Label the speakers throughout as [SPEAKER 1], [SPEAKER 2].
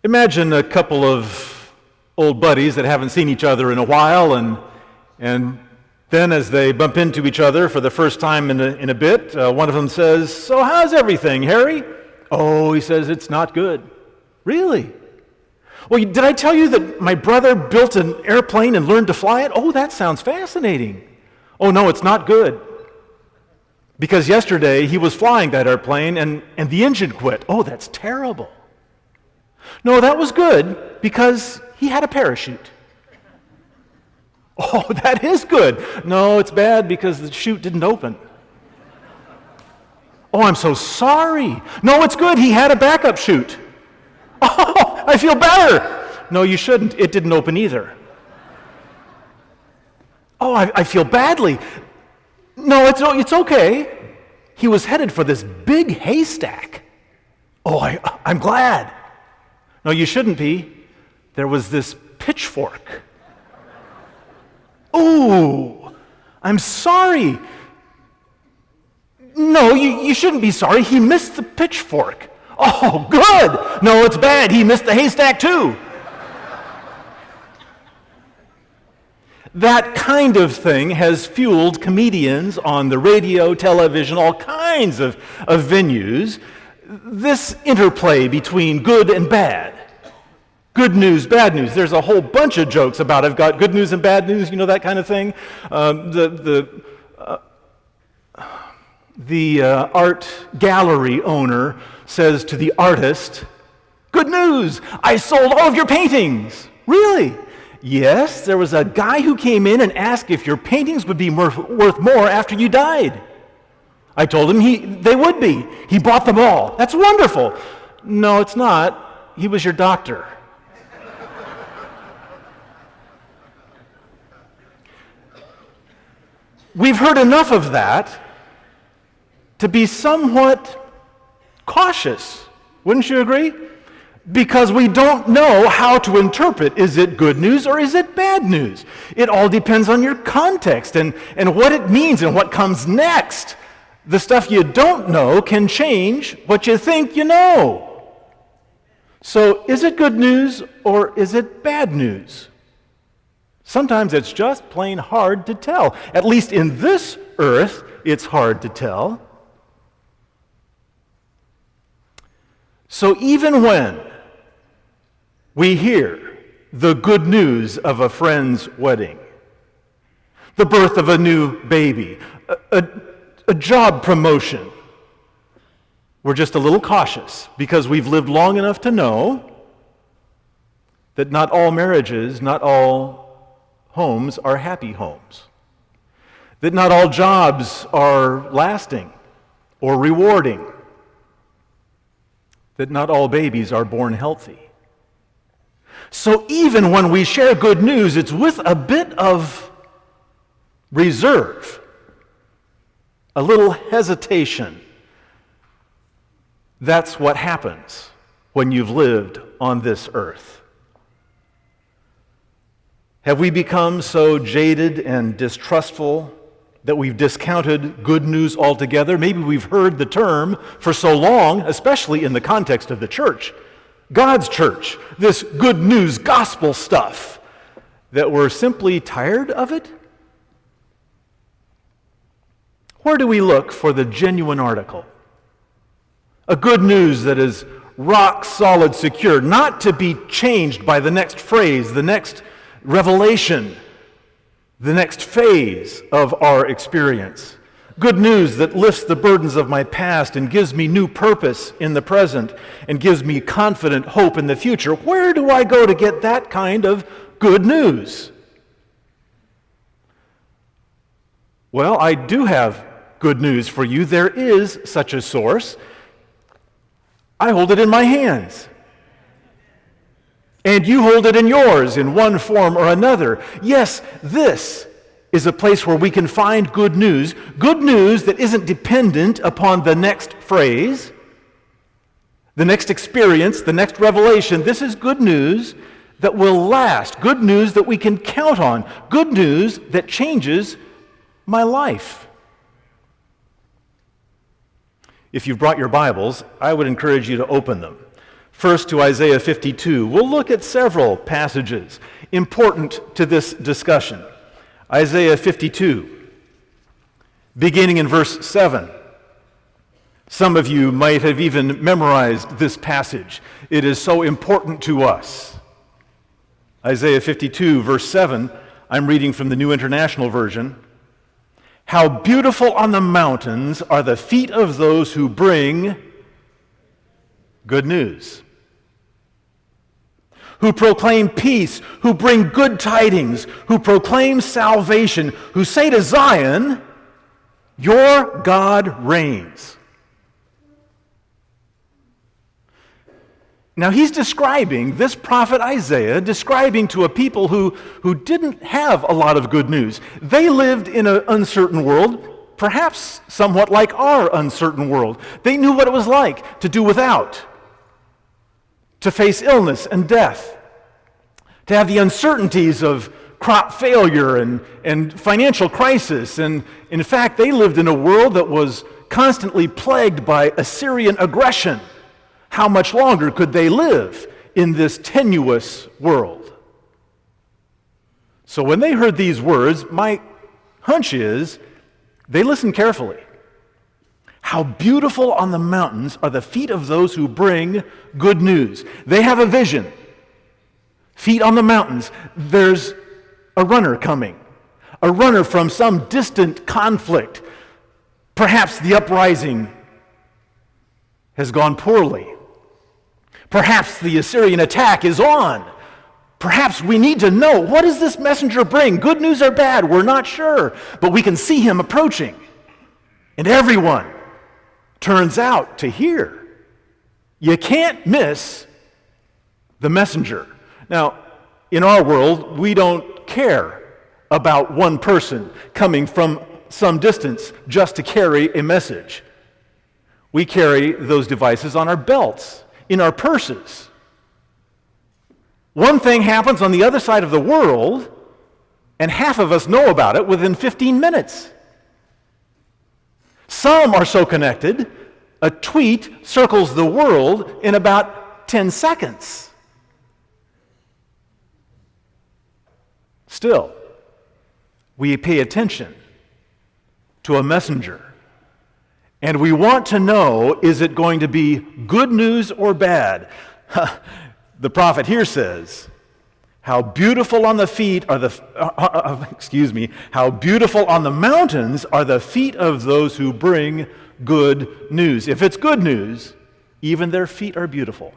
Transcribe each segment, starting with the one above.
[SPEAKER 1] Imagine a couple of old buddies that haven't seen each other in a while, and then as they bump into each other for the first time in a bit, one of them says, "So how's everything, Harry?" "Oh," he says, "it's not good." "Really?" "Well, did I tell you that my brother built an airplane and learned to fly it?" "Oh, that sounds fascinating." "Oh, no, it's not good. Because yesterday he was flying that airplane and the engine quit." "Oh, that's terrible." "No, that was good because he had a parachute." "Oh, that is good." "No, it's bad because the chute didn't open." "Oh, I'm so sorry." "No, it's good. He had a backup chute." "Oh, I feel better." "No, you shouldn't. It didn't open either." "Oh, I feel badly." "No, it's okay. He was headed for this big haystack." "Oh, I'm glad." "No, you shouldn't be. There was this pitchfork." "Oh, I'm sorry." "No, you shouldn't be sorry. He missed the pitchfork." "Oh, good." "No, it's bad. He missed the haystack too." That kind of thing has fueled comedians on the radio, television, all kinds of venues. This interplay between good and bad. Good news, bad news. There's a whole bunch of jokes about I've got good news and bad news, you know, that kind of thing. The art gallery owner says to the artist, "Good news, I sold all of your paintings." "Really?" "Yes, there was a guy who came in and asked if your paintings would be worth more after you died. I told him they would be. He bought them all." "That's wonderful." "No, it's not. He was your doctor." We've heard enough of that to be somewhat cautious. Wouldn't you agree? Because we don't know how to interpret, is it good news or is it bad news? It all depends on your context and what it means and what comes next. The stuff you don't know can change what you think you know. So is it good news or is it bad news? Sometimes it's just plain hard to tell. At least in this earth, it's hard to tell. So even when we hear the good news of a friend's wedding, the birth of a new baby, a job promotion, we're just a little cautious because we've lived long enough to know that not all marriages, not all homes are happy homes, that not all jobs are lasting or rewarding, that not all babies are born healthy. So even when we share good news, it's with a bit of reserve, a little hesitation. That's what happens when you've lived on this earth. Have we become so jaded and distrustful that we've discounted good news altogether? Maybe we've heard the term for so long, especially in the context of the church, God's church, this good news gospel stuff, that we're simply tired of it? Where do we look for the genuine article? A good news that is rock solid, secure, not to be changed by the next phrase, the next revelation, the next phase of our experience. Good news that lifts the burdens of my past and gives me new purpose in the present and gives me confident hope in the future. Where do I go to get that kind of good news? Well, I do have good news for you. There is such a source. I hold it in my hands. And you hold it in yours in one form or another. Yes, this is a place where we can find good news that isn't dependent upon the next phrase, the next experience, the next revelation. This is good news that will last, good news that we can count on, good news that changes my life. If you've brought your Bibles, I would encourage you to open them. First to Isaiah 52. We'll look at several passages important to this discussion. Isaiah 52, beginning in verse 7. Some of you might have even memorized this passage. It is so important to us. Isaiah 52, verse 7, I'm reading from the New International Version. How beautiful on the mountains are the feet of those who bring good news, who proclaim peace, who bring good tidings, who proclaim salvation, who say to Zion, your God reigns. Now he's describing, this prophet Isaiah, describing to a people who didn't have a lot of good news. They lived in an uncertain world, perhaps somewhat like our uncertain world. They knew what it was like to do without, to face illness and death, to have the uncertainties of crop failure and financial crisis. And in fact, they lived in a world that was constantly plagued by Assyrian aggression. How much longer could they live in this tenuous world? So when they heard these words, my hunch is they listened carefully. How beautiful on the mountains are the feet of those who bring good news. They have a vision. Feet on the mountains. There's a runner coming. A runner from some distant conflict. Perhaps the uprising has gone poorly. Perhaps the Assyrian attack is on. Perhaps we need to know, what does this messenger bring? Good news or bad? We're not sure. But we can see him approaching. And everyone turns out to hear. You can't miss the messenger. Now, in our world, we don't care about one person coming from some distance just to carry a message. We carry those devices on our belts, in our purses. One thing happens on the other side of the world, and half of us know about it within 15 minutes. Some are so connected, a tweet circles the world in about 10 seconds. Still, we pay attention to a messenger. And we want to know, is it going to be good news or bad? The prophet here says, how beautiful on the feet are how beautiful on the mountains are the feet of those who bring good news. If it's good news, even their feet are beautiful.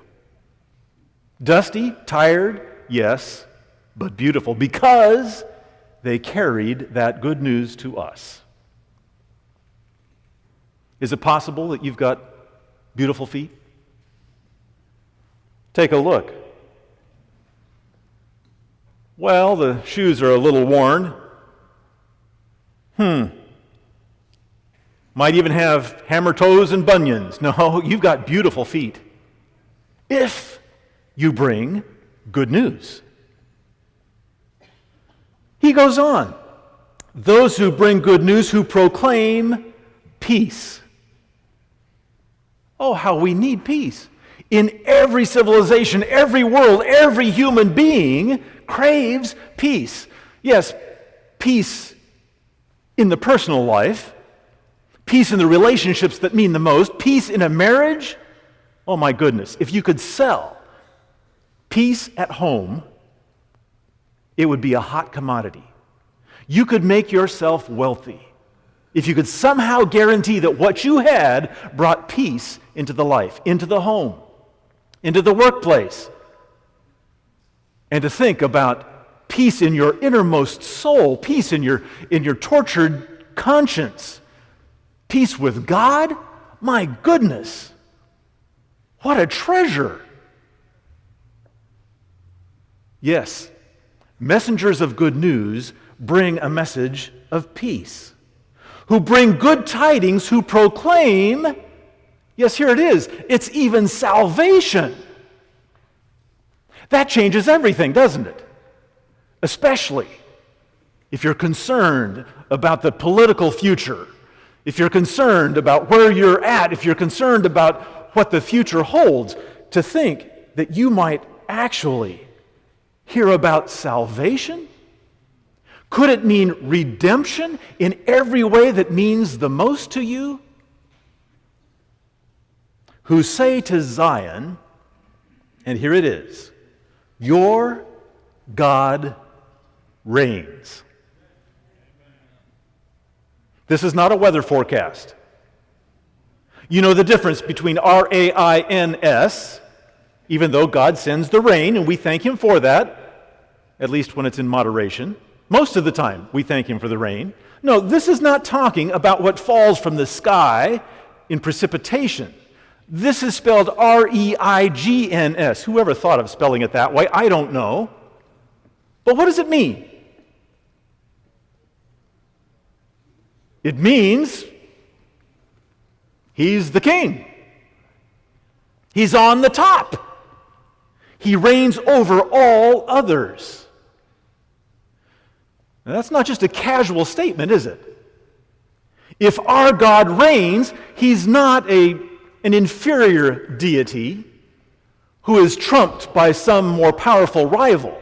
[SPEAKER 1] Dusty, tired, yes, but beautiful because they carried that good news to us. Is it possible that you've got beautiful feet? Take a look. Well, the shoes are a little worn. Might even have hammer toes and bunions. No, you've got beautiful feet. If you bring good news. He goes on. Those who bring good news, who proclaim peace. Oh, how we need peace. In every civilization, every world, every human being craves peace. Yes, peace in the personal life, peace in the relationships that mean the most, peace in a marriage. Oh my goodness, if you could sell peace at home, it would be a hot commodity. You could make yourself wealthy if you could somehow guarantee that what you had brought peace into the life, into the home, into the workplace. And to think about peace in your innermost soul, peace in your tortured conscience, peace with God. My goodness, what a treasure. Yes, messengers of good news bring a message of peace, who bring good tidings, who proclaim, yes, here it is, it's even salvation. That changes everything, doesn't it? Especially if you're concerned about the political future, if you're concerned about where you're at, if you're concerned about what the future holds, to think that you might actually hear about salvation? Could it mean redemption in every way that means the most to you? Who say to Zion, and here it is, your God reigns. This is not a weather forecast. You know the difference between R-A-I-N-S, even though God sends the rain, and we thank Him for that, at least when it's in moderation. Most of the time, we thank Him for the rain. No, this is not talking about what falls from the sky in precipitation. This is spelled R-E-I-G-N-S. Whoever thought of spelling it that way? I don't know. But what does it mean? It means He's the king. He's on the top. He reigns over all others. Now, that's not just a casual statement, is it? If our God reigns, He's not an inferior deity who is trumped by some more powerful rival.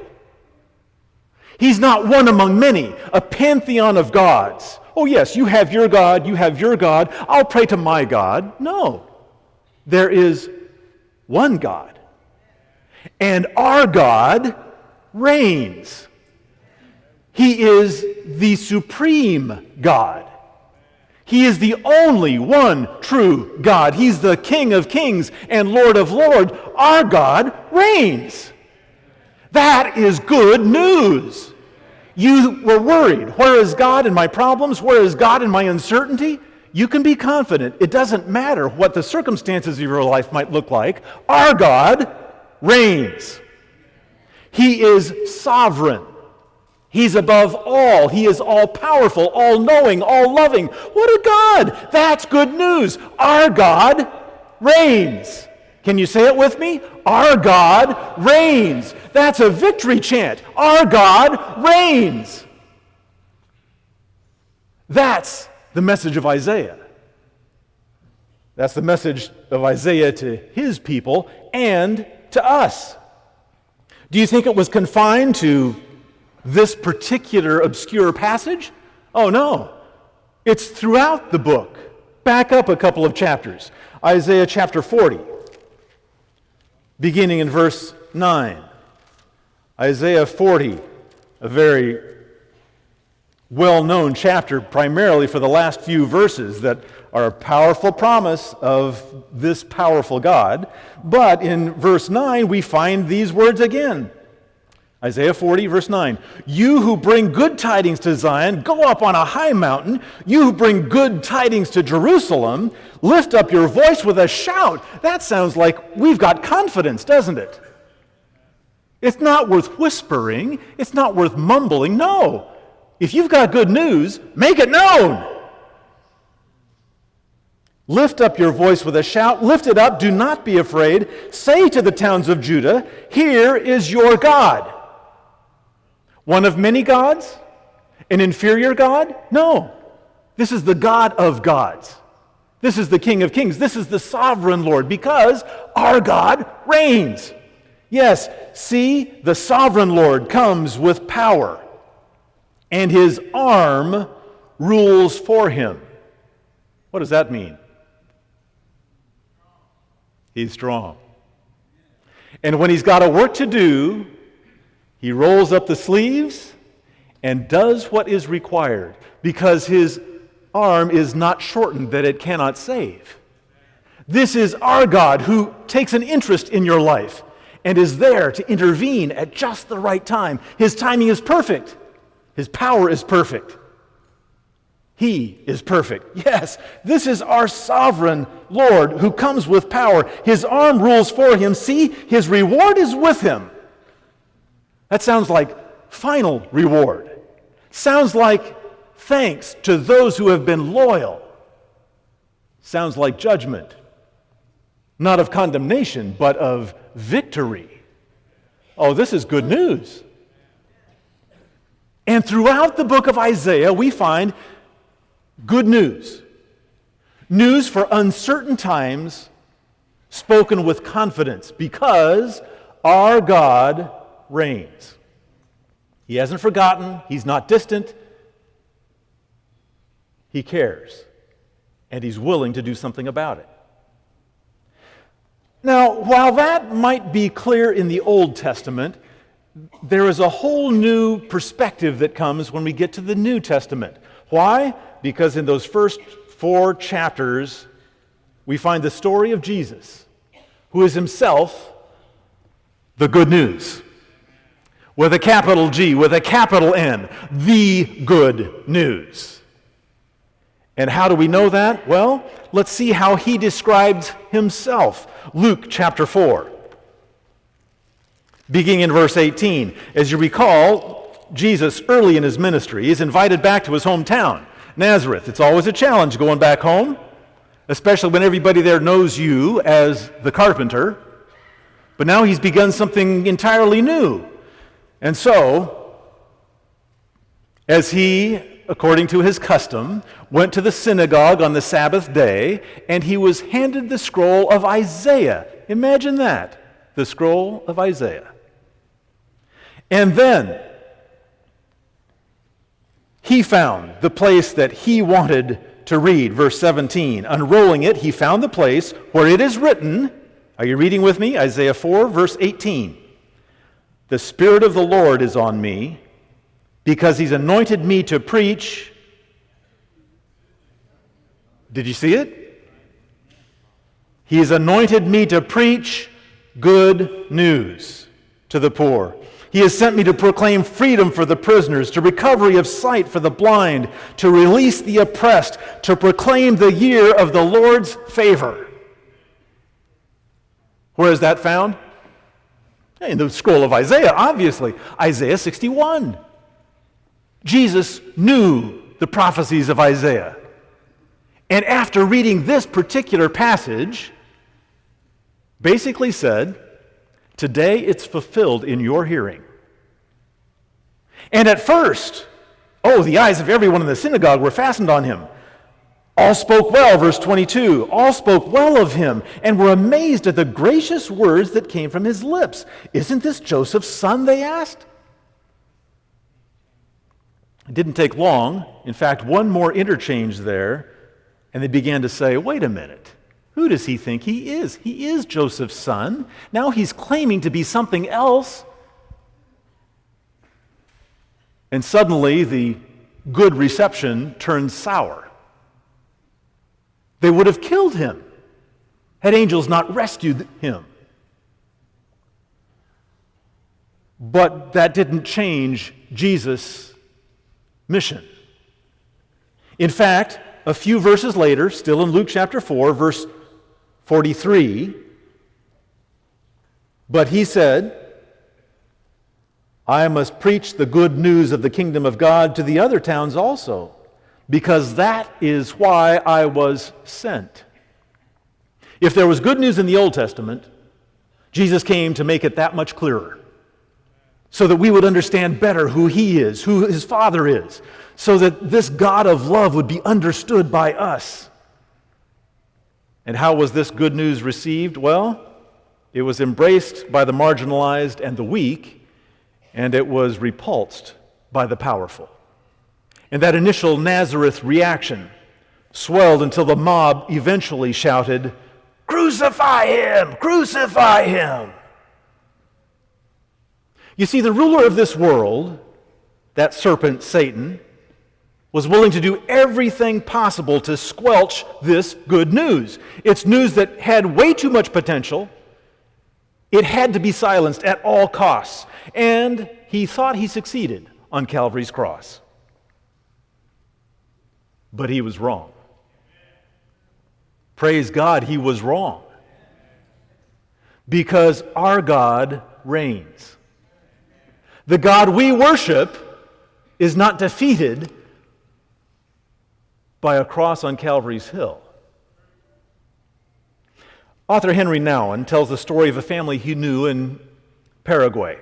[SPEAKER 1] He's not one among many, a pantheon of gods. Oh yes, you have your God, I'll pray to my God. No, there is one God. And our God reigns. He is the supreme God. He is the only one true God. He's the King of kings and Lord of lords. Our God reigns. That is good news. You were worried. Where is God in my problems? Where is God in my uncertainty? You can be confident. It doesn't matter what the circumstances of your life might look like. Our God reigns. He is sovereign. He's above all. He is all-powerful, all-knowing, all-loving. What a God! That's good news. Our God reigns. Can you say it with me? Our God reigns. That's a victory chant. Our God reigns. That's the message of Isaiah. That's the message of Isaiah to his people and to us. Do you think it was confined to this particular obscure passage? Oh no. It's throughout the book. Back up a couple of chapters. Isaiah chapter 40. Beginning in verse 9. Isaiah 40, a very well-known chapter, primarily for the last few verses that are a powerful promise of this powerful God. But in verse 9, we find these words again. Isaiah 40, verse 9. You who bring good tidings to Zion, go up on a high mountain. You who bring good tidings to Jerusalem, lift up your voice with a shout. That sounds like we've got confidence, doesn't it? It's not worth whispering. It's not worth mumbling. No. If you've got good news, make it known. Lift up your voice with a shout. Lift it up. Do not be afraid. Say to the towns of Judah, here is your God. One of many gods? An inferior God? No. This is the God of gods. This is the King of kings. This is the sovereign Lord, because our God reigns. Yes, see, the sovereign Lord comes with power, and His arm rules for Him. What does that mean? He's strong. And when He's got a work to do, He rolls up the sleeves and does what is required, because His arm is not shortened that it cannot save. This is our God who takes an interest in your life and is there to intervene at just the right time. His timing is perfect. His power is perfect. He is perfect. Yes, this is our sovereign Lord who comes with power. His arm rules for Him. See, His reward is with Him. That sounds like final reward. Sounds like thanks to those who have been loyal. Sounds like judgment. Not of condemnation, but of victory. Oh, this is good news. And throughout the book of Isaiah, we find good news. News for uncertain times spoken with confidence, because our God reigns. He hasn't forgotten. He's not distant. He cares. And he's willing to do something about it. Now, while that might be clear in the Old Testament, there is a whole new perspective that comes when we get to the New Testament. Why? Because in those first 4 chapters, we find the story of Jesus, who is himself the good news. With a capital G, with a capital N, the good news. And how do we know that? Well, let's see how he describes himself. Luke chapter 4, beginning in verse 18. As you recall, Jesus, early in his ministry, is invited back to his hometown, Nazareth. It's always a challenge going back home, especially when everybody there knows you as the carpenter. But now he's begun something entirely new. And so, as he, according to his custom, went to the synagogue on the Sabbath day, and he was handed the scroll of Isaiah. Imagine that, the scroll of Isaiah. And then he found the place that he wanted to read, verse 17. Unrolling it, he found the place where it is written, are you reading with me? Isaiah 4, verse 18. The Spirit of the Lord is on me, because he's anointed me to preach. Did you see it? He's anointed me to preach good news to the poor. He has sent me to proclaim freedom for the prisoners, to recovery of sight for the blind, to release the oppressed, to proclaim the year of the Lord's favor. Where is that found? In the scroll of Isaiah, obviously. Isaiah 61. Jesus knew the prophecies of Isaiah. And after reading this particular passage, basically said, today it's fulfilled in your hearing. And at first, the eyes of everyone in the synagogue were fastened on him. All spoke well, verse 22. All spoke well of him and were amazed at the gracious words that came from his lips. Isn't this Joseph's son, they asked? It didn't take long. In fact, one more interchange there, and they began to say, wait a minute. Who does he think he is? He is Joseph's son. Now he's claiming to be something else. And suddenly the good reception turned sour. They would have killed him had angels not rescued him. But that didn't change Jesus' mission. In fact, a few verses later, still in Luke chapter 4, verse 43, but he said, I must preach the good news of the kingdom of God to the other towns also, because that is why I was sent. If there was good news in the Old Testament, Jesus came to make it that much clearer, so that we would understand better who he is, who his Father is, so that this God of love would be understood by us. And how was this good news received? Well, it was embraced by the marginalized and the weak, and it was repulsed by the powerful. And that initial Nazareth reaction swelled until the mob eventually shouted, "Crucify him! Crucify him!" You see, the ruler of this world, that serpent Satan, was willing to do everything possible to squelch this good news. It's news that had way too much potential. It had to be silenced at all costs. And he thought he succeeded on Calvary's cross. But he was wrong. Praise God, he was wrong. Because our God reigns. The God we worship is not defeated by a cross on Calvary's hill. Author Henry Nouwen tells the story of a family he knew in Paraguay.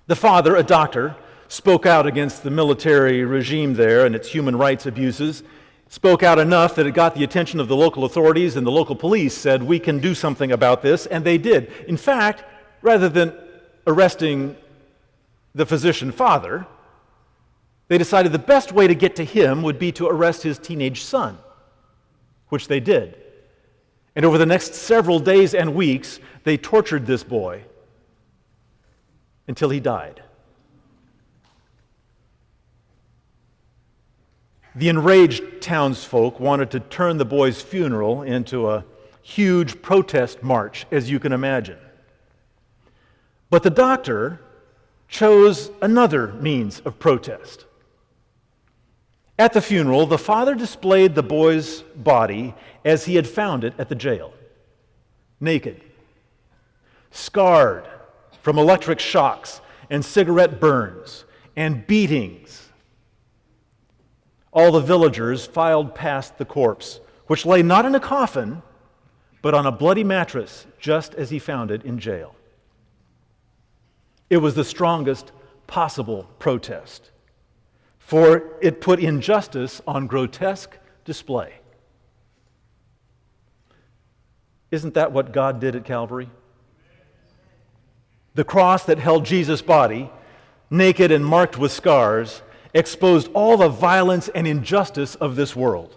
[SPEAKER 1] The father, a doctor, spoke out against the military regime there and its human rights abuses, spoke out enough that it got the attention of the local authorities, and the local police said, we can do something about this, and they did. In fact, rather than arresting the physician father, they decided the best way to get to him would be to arrest his teenage son, which they did. And over the next several days and weeks, they tortured this boy until he died. The enraged townsfolk wanted to turn the boy's funeral into a huge protest march, as you can imagine. But the doctor chose another means of protest. At the funeral, the father displayed the boy's body as he had found it at the jail, naked, scarred from electric shocks and cigarette burns and beatings. All the villagers filed past the corpse, which lay not in a coffin, but on a bloody mattress, just as he found it in jail. It was the strongest possible protest, for it put injustice on grotesque display. Isn't that what God did at Calvary? The cross that held Jesus' body, naked and marked with scars, exposed all the violence and injustice of this world.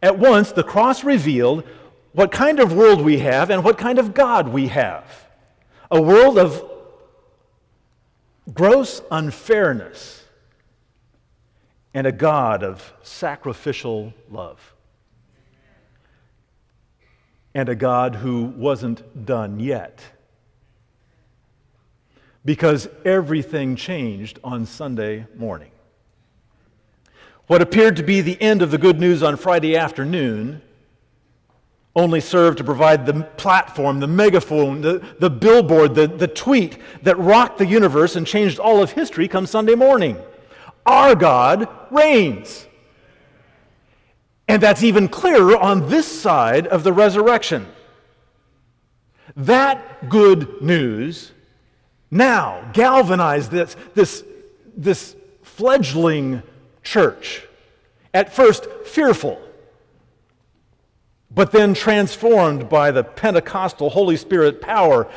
[SPEAKER 1] At once, the cross revealed what kind of world we have and what kind of God we have. A world of gross unfairness and a God of sacrificial love. And a God who wasn't done yet. Because everything changed on Sunday morning. What appeared to be the end of the good news on Friday afternoon only served to provide the platform, the megaphone, the billboard, the tweet that rocked the universe and changed all of history come Sunday morning. Our God reigns. And that's even clearer on this side of the resurrection. That good news now galvanized this fledgling church, at first fearful, but then transformed by the Pentecostal Holy Spirit power.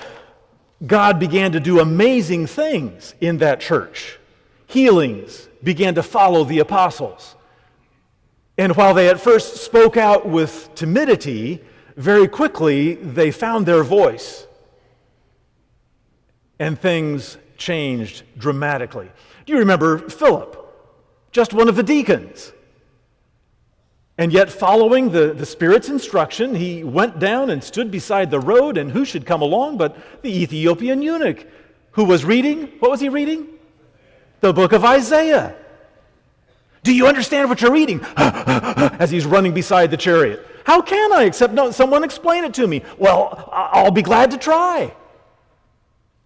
[SPEAKER 1] God began to do amazing things in that church. Healings began to follow the apostles. And while they at first spoke out with timidity, very quickly they found their voice. And things changed dramatically. Do you remember Philip? Just one of the deacons. And yet, following the Spirit's instruction, he went down and stood beside the road, and who should come along but the Ethiopian eunuch, who was reading, what was he reading? The book of Isaiah. Do you understand what you're reading? As he's running beside the chariot. How can I, except someone explain it to me? Well, I'll be glad to try.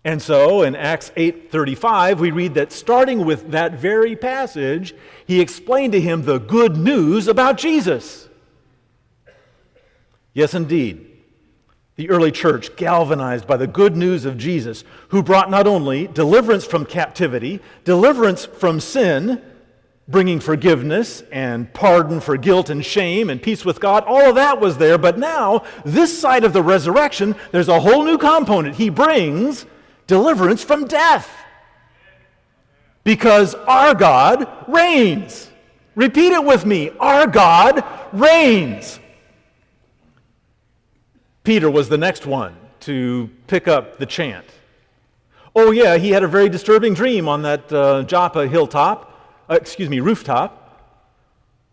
[SPEAKER 1] And so in Acts 8:35, we read that starting with that very passage, he explained to him the good news about Jesus. Yes, indeed, the early church, galvanized by the good news of Jesus, who brought not only deliverance from captivity, deliverance from sin, bringing forgiveness and pardon for guilt and shame and peace with God, all of that was there. But now, this side of the resurrection, there's a whole new component. He brings deliverance from death. Because our God reigns. Repeat it with me. Our God reigns. Peter was the next one to pick up the chant. Oh yeah, he had a very disturbing dream on that Joppa rooftop.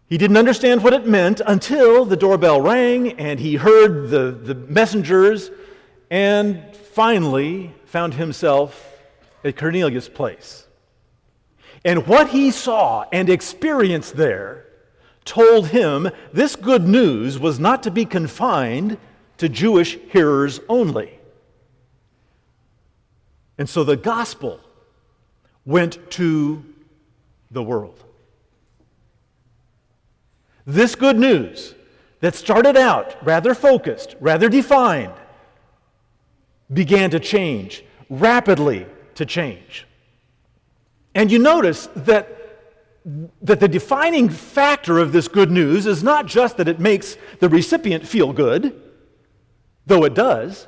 [SPEAKER 1] He didn't understand what it meant until the doorbell rang and he heard the messengers and finally found himself at Cornelius' place. And what he saw and experienced there told him this good news was not to be confined to Jewish hearers only. And so the gospel went to the world. This good news that started out rather focused, rather defined, began to change, rapidly to change. And you notice that that the defining factor of this good news is not just that it makes the recipient feel good, though it does.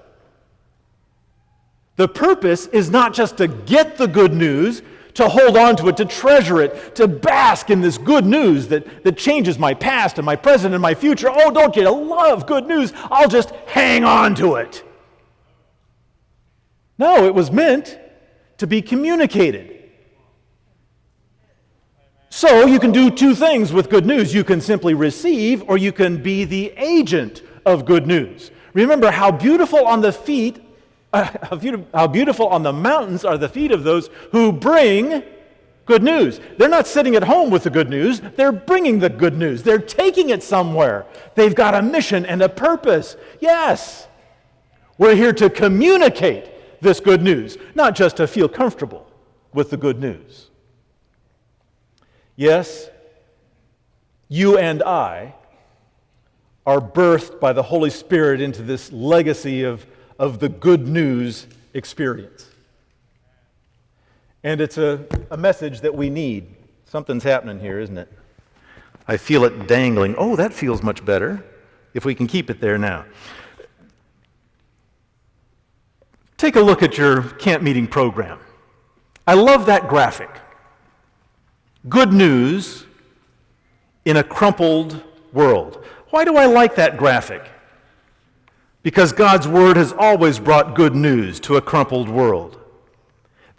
[SPEAKER 1] The purpose is not just to get the good news, to hold on to it, to treasure it, to bask in this good news that changes my past and my present and my future. Oh, don't you love good news? I'll just hang on to it. No, it was meant to be communicated. So you can do two things with good news. You can simply receive, or you can be the agent of good news. Remember how beautiful on the feet, how beautiful on the mountains are the feet of those who bring good news. They're not sitting at home with the good news. They're bringing the good news. They're taking it somewhere. They've got a mission and a purpose. Yes, we're here to communicate this good news, not just to feel comfortable with the good news. Yes, you and I are birthed by the Holy Spirit into this legacy of the good news experience. And it's a message that we need. Something's happening here, isn't it? I feel it dangling. Oh, that feels much better, if we can keep it there now. Take a look at your camp meeting program. I love that graphic. Good news in a crumpled world. Why do I like that graphic? Because God's Word has always brought good news to a crumpled world.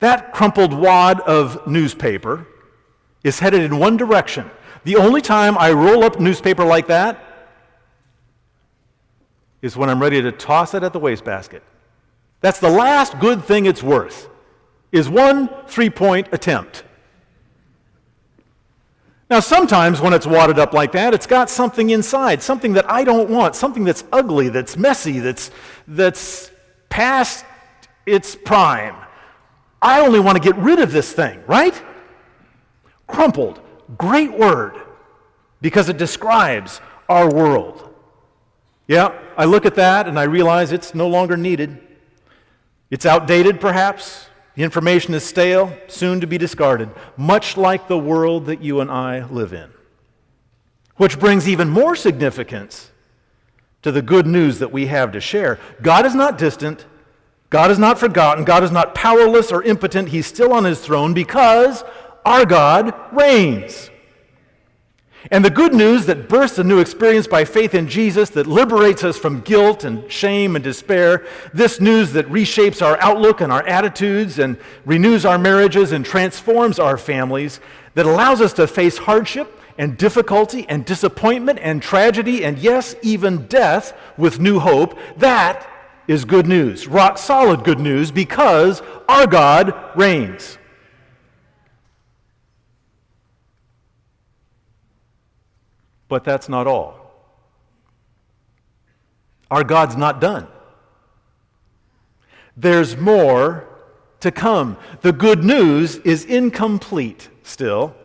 [SPEAKER 1] That crumpled wad of newspaper is headed in one direction. The only time I roll up newspaper like that is when I'm ready to toss it at the wastebasket. That's the last good thing it's worth, is one 3-point attempt. Now, sometimes when it's wadded up like that, it's got something inside, something that I don't want, something that's ugly, that's messy, that's past its prime. I only want to get rid of this thing, right? Crumpled, great word, because it describes our world. Yeah, I look at that and I realize it's no longer needed. It's outdated, perhaps. The information is stale, soon to be discarded, much like the world that you and I live in. Which brings even more significance to the good news that we have to share. God is not distant. God is not forgotten. God is not powerless or impotent. He's still on his throne because our God reigns. And the good news that bursts a new experience by faith in Jesus, that liberates us from guilt and shame and despair, this news that reshapes our outlook and our attitudes and renews our marriages and transforms our families, that allows us to face hardship and difficulty and disappointment and tragedy and, yes, even death with new hope, that is good news, rock solid good news, because our God reigns. But that's not all. Our God's not done. There's more to come. The good news is incomplete still.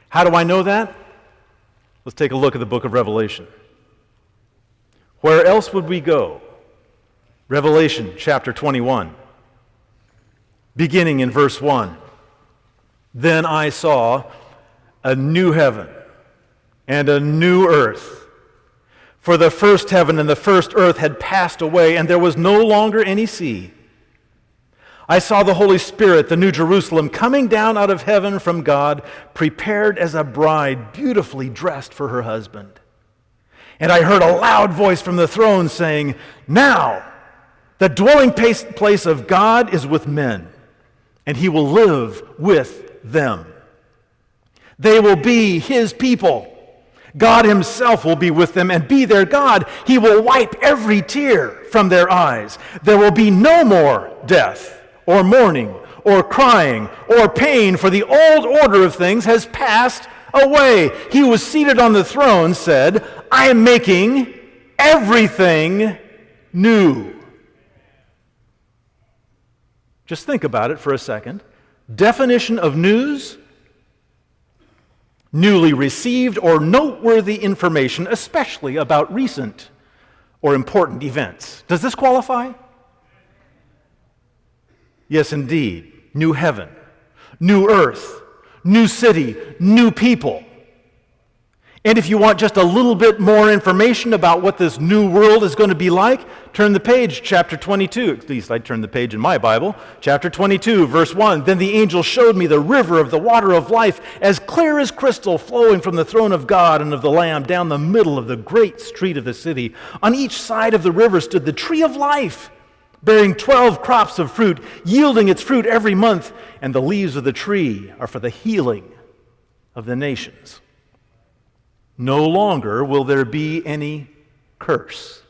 [SPEAKER 1] How do I know that? Let's take a look at the book of Revelation. Where else would we go? Revelation chapter 21, beginning in verse 1. Then I saw a new heaven and a new earth. For the first heaven and the first earth had passed away, and there was no longer any sea. I saw the Holy Spirit, the New Jerusalem, coming down out of heaven from God, prepared as a bride, beautifully dressed for her husband. And I heard a loud voice from the throne saying, "Now the dwelling place of God is with men, and he will live with them. They will be his people. God himself will be with them and be their God. He will wipe every tear from their eyes. There will be no more death or mourning or crying or pain, for the old order of things has passed away." He who was seated on the throne said, "I am making everything new." Just think about it for a second. Definition of news: newly received or noteworthy information, especially about recent or important events. Does this qualify? Yes, indeed. New heaven, new earth, new city, new people. And if you want just a little bit more information about what this new world is going to be like, turn the page, chapter 22. At least I turned the page in my Bible. Chapter 22, verse 1. Then the angel showed me the river of the water of life, as clear as crystal, flowing from the throne of God and of the Lamb down the middle of the great street of the city. On each side of the river stood the tree of life, bearing 12 crops of fruit, yielding its fruit every month. And the leaves of the tree are for the healing of the nations. No longer will there be any curse.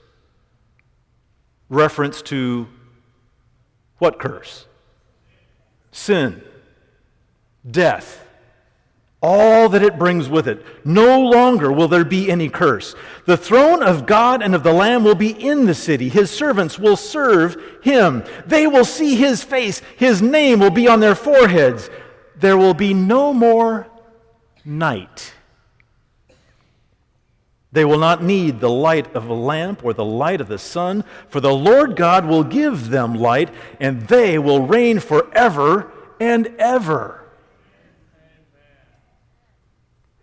[SPEAKER 1] Reference to what curse? Sin, death, all that it brings with it. No longer will there be any curse. The throne of God and of the Lamb will be in the city. His servants will serve him. They will see his face. His name will be on their foreheads. There will be no more night. They will not need the light of a lamp or the light of the sun, for the Lord God will give them light, and they will reign forever and ever.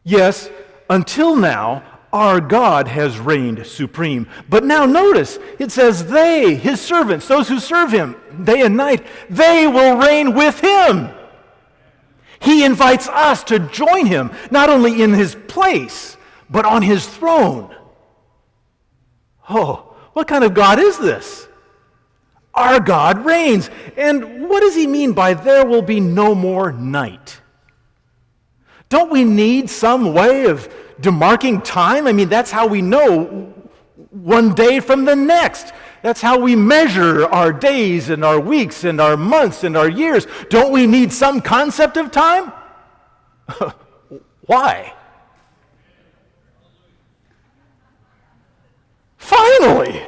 [SPEAKER 1] Yes, until now, our God has reigned supreme. But now notice, it says they, his servants, those who serve him day and night, they will reign with him. He invites us to join him, not only in his place, but on his throne. Oh, what kind of God is this? Our God reigns. And what does he mean by there will be no more night? Don't we need some way of demarking time? I mean, that's how we know one day from the next. That's how we measure our days and our weeks and our months and our years. Don't we need some concept of time? Why? Finally,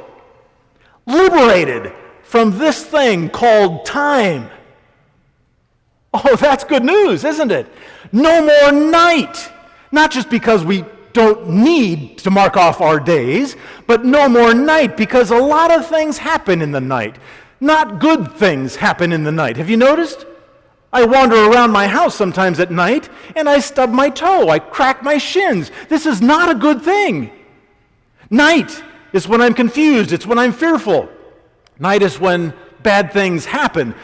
[SPEAKER 1] liberated from this thing called time. Oh, that's good news, isn't it? No more night. Not just because we don't need to mark off our days, but no more night because a lot of things happen in the night. Not good things happen in the night. Have you noticed? I wander around my house sometimes at night and I stub my toe. I crack my shins. This is not a good thing. Night is when I'm confused. It's when I'm fearful. Night is when bad things happen.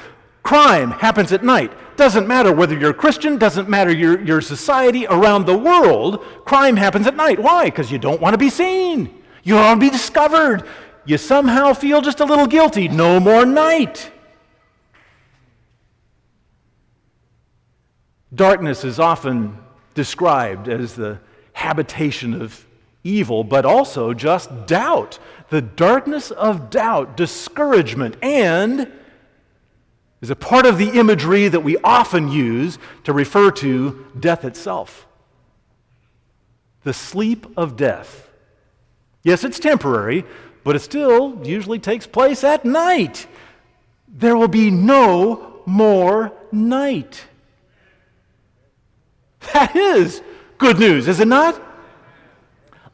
[SPEAKER 1] Crime happens at night. Doesn't matter whether you're a Christian, doesn't matter your society around the world, crime happens at night. Why? Because you don't want to be seen. You don't want to be discovered. You somehow feel just a little guilty. No more night. Darkness is often described as the habitation of evil, but also just doubt. The darkness of doubt, discouragement, and is a part of the imagery that we often use to refer to death itself. The sleep of death. Yes, it's temporary, but it still usually takes place at night. There will be no more night. That is good news, is it not?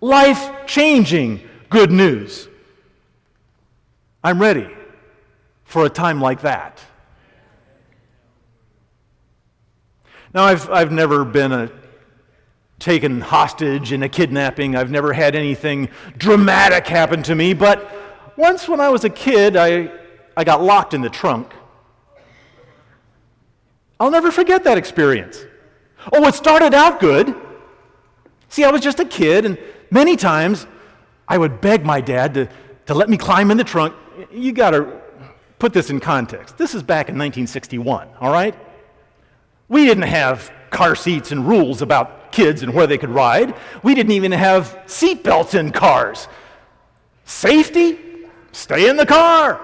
[SPEAKER 1] Life-changing good news. I'm ready for a time like that. Now, I've never been taken hostage in a kidnapping. I've never had anything dramatic happen to me, but once when I was a kid, I got locked in the trunk. I'll never forget that experience. Oh, it started out good. See, I was just a kid, and many times I would beg my dad to let me climb in the trunk. You got to put this in context. This is back in 1961, all right? We didn't have car seats and rules about kids and where they could ride. We didn't even have seat belts in cars. Safety? Stay in the car.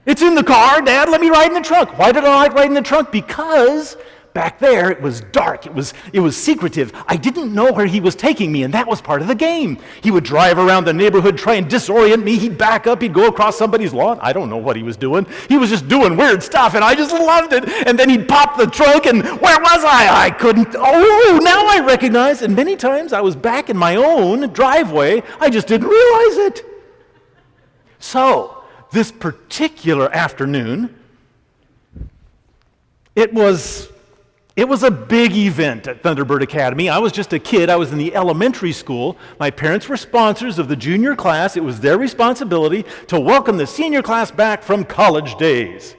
[SPEAKER 1] It's in the car, Dad, let me ride in the trunk. Why did I like riding in the trunk? Because back there it was dark, it was secretive. I didn't know where he was taking me, and that was part of the game. He would drive around the neighborhood, try and disorient me. He'd back up, he'd go across somebody's lawn. I don't know what he was doing. He was just doing weird stuff, and I just loved it. And then he'd pop the trunk, and where was I? I couldn't. Oh, now I recognize. And many times I was back in my own driveway. I just didn't realize it. So, this particular afternoon, It was a big event at Thunderbird Academy. I was just a kid. I was in the elementary school. My parents were sponsors of the junior class. It was their responsibility to welcome the senior class back from college days.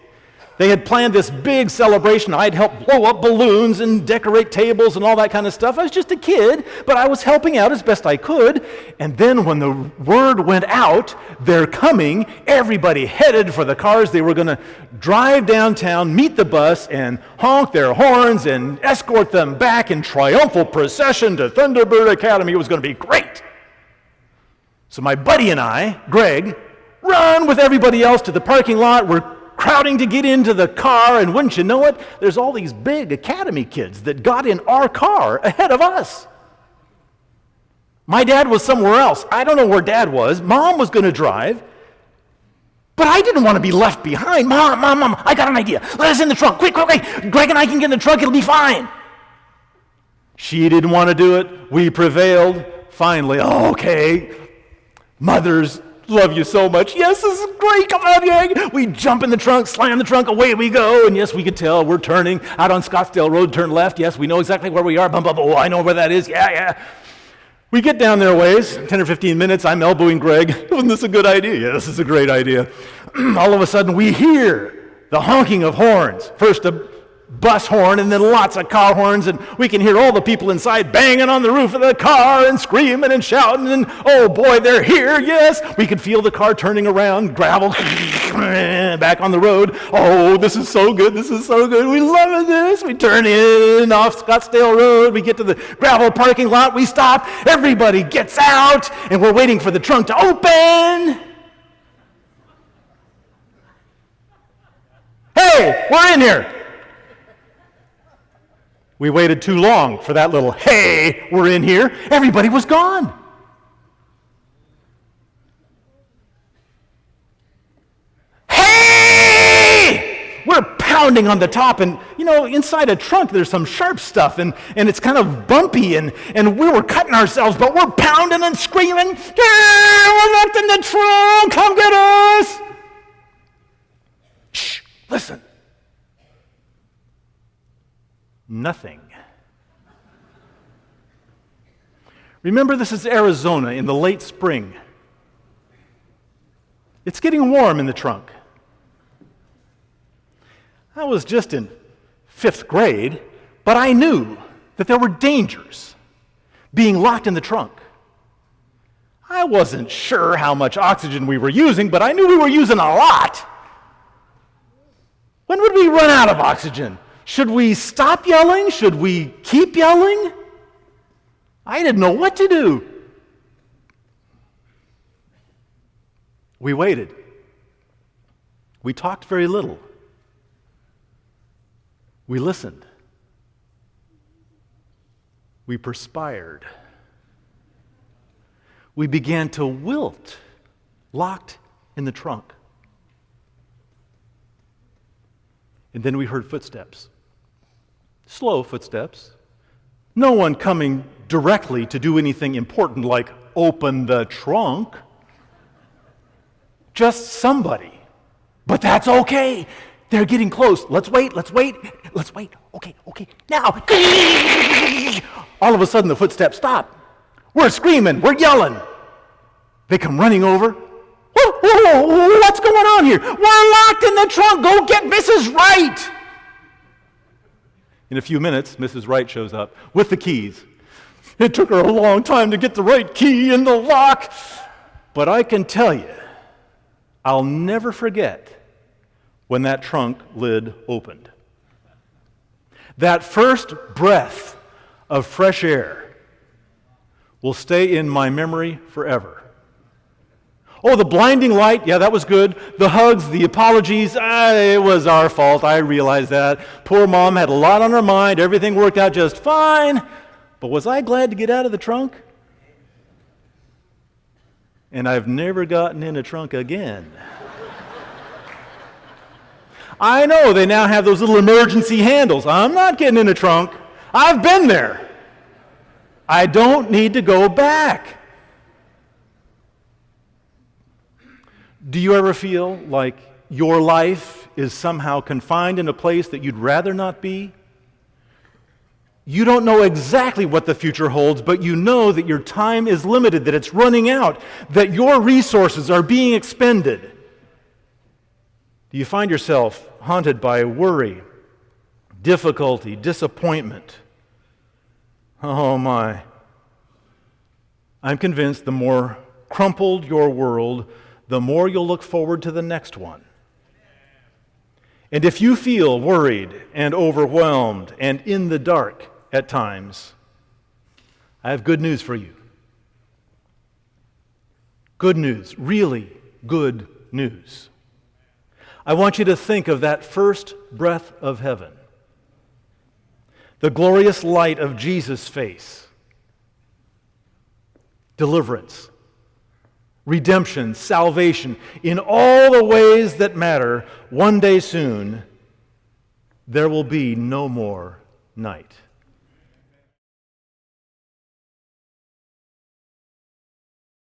[SPEAKER 1] They had planned this big celebration. I'd help blow up balloons and decorate tables and all that kind of stuff. I was just a kid, but I was helping out as best I could. And then when the word went out, they're coming, everybody headed for the cars. They were going to drive downtown, meet the bus, and honk their horns and escort them back in triumphal procession to Thunderbird Academy. It was going to be great. So my buddy and I, Greg, run with everybody else to the parking lot. We're crowding to get into the car, and wouldn't you know it, there's all these big Academy kids that got in our car ahead of us. My dad was somewhere else. I don't know where Dad was. Mom was going to drive, but I didn't want to be left behind. Mom, I got an idea. Let us in the trunk. Quick. Greg and I can get in the trunk. It'll be fine. She didn't want to do it. We prevailed. Finally, okay, mothers love you so much. Yes, this is great. Come on, gang. We jump in the trunk, slam the trunk, away we go. And yes, we could tell we're turning out on Scottsdale Road, turn left. Yes, we know exactly where we are. Oh, I know where that is. Yeah. We get down there a ways, 10 or 15 minutes. I'm elbowing Greg. Isn't this a good idea? Yeah, this is a great idea. All of a sudden, we hear the honking of horns. First a bus horn and then lots of car horns, and we can hear all the people inside banging on the roof of the car and screaming and shouting, and oh boy, they're here, yes. We could feel the car turning around, gravel back on the road. Oh, this is so good, we love this. We turn in off Scottsdale Road, we get to the gravel parking lot, we stop, everybody gets out, and we're waiting for the trunk to open. Hey, we're in here. We waited too long for that little, hey, we're in here. Everybody was gone. Hey! We're pounding on the top, and inside a trunk there's some sharp stuff, and it's kind of bumpy, and we were cutting ourselves, but we're pounding and screaming, we're locked in the trunk, come get us! Shh, listen. Nothing. Remember, this is Arizona in the late spring. It's getting warm in the trunk. I was just in 5th grade, but I knew that there were dangers being locked in the trunk. I wasn't sure how much oxygen we were using, but I knew we were using a lot. When would we run out of oxygen? Should we stop yelling? Should we keep yelling? I didn't know what to do. We waited. We talked very little. We listened. We perspired. We began to wilt, locked in the trunk. And then we heard footsteps. Slow footsteps. No one coming directly to do anything important like open the trunk. Just somebody. But that's okay. They're getting close. Let's wait. Okay. Now. All of a sudden the footsteps stop. We're screaming. We're yelling. They come running over. Whoa, what's going on here? We're locked in the trunk. Go get Mrs. Wright. In a few minutes, Mrs. Wright shows up with the keys. It took her a long time to get the right key in the lock. But I can tell you, I'll never forget when that trunk lid opened. That first breath of fresh air will stay in my memory forever. Oh, the blinding light, yeah, that was good. The hugs, the apologies, it was our fault, I realize that. Poor Mom had a lot on her mind, everything worked out just fine. But was I glad to get out of the trunk? And I've never gotten in a trunk again. I know they now have those little emergency handles. I'm not getting in a trunk. I've been there. I don't need to go back. Do you ever feel like your life is somehow confined in a place that you'd rather not be. You don't know exactly what the future holds, but you know that your time is limited, that it's running out, that your resources are being expended. Do you find yourself haunted by worry, difficulty, disappointment? Oh my. I'm convinced the more crumpled your world, the more you'll look forward to the next one. And if you feel worried and overwhelmed and in the dark at times, I have good news for you. Good news, really good news. I want you to think of that first breath of heaven, the glorious light of Jesus' face, deliverance, redemption, salvation, in all the ways that matter. One day soon, there will be no more night.